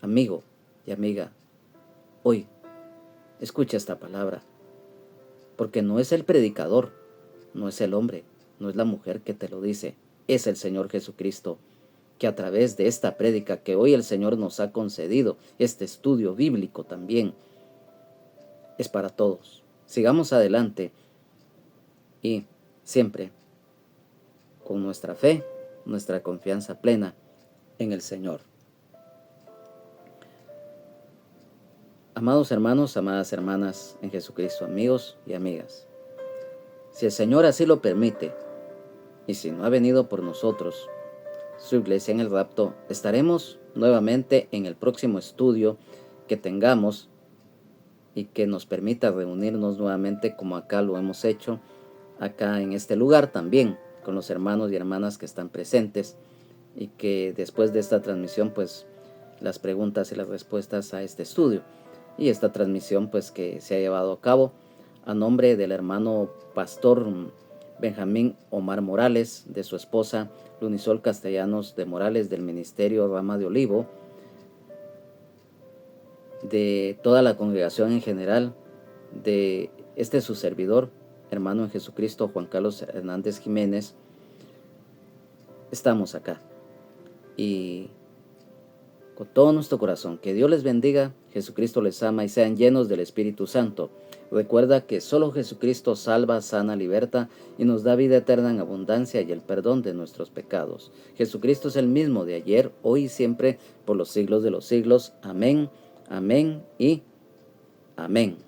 Amigo y amiga, hoy escucha esta palabra, porque no es el predicador, no es el hombre, no es la mujer que te lo dice, es el Señor Jesucristo, que a través de esta prédica que hoy el Señor nos ha concedido, este estudio bíblico también, es para todos. Sigamos adelante y siempre con nuestra fe, nuestra confianza plena en el Señor. Amados hermanos, amadas hermanas en Jesucristo, amigos y amigas, si el Señor así lo permite, y si no ha venido por nosotros, su iglesia en el rapto, estaremos nuevamente en el próximo estudio que tengamos y que nos permita reunirnos nuevamente como acá lo hemos hecho, acá en este lugar también, con los hermanos y hermanas que están presentes, y que después de esta transmisión, pues, las preguntas y las respuestas a este estudio. Y esta transmisión, pues, que se ha llevado a cabo a nombre del hermano pastor Benjamín Omar Morales, de su esposa Lunisol Castellanos de Morales, del Ministerio Rama de Olivo, de toda la congregación en general, de su servidor, hermano en Jesucristo, Juan Carlos Hernández Jiménez. Estamos acá y con todo nuestro corazón, que Dios les bendiga, Jesucristo les ama y sean llenos del Espíritu Santo. Recuerda que solo Jesucristo salva, sana, liberta y nos da vida eterna en abundancia y el perdón de nuestros pecados. Jesucristo es el mismo de ayer, hoy y siempre, por los siglos de los siglos. Amén, amén y amén.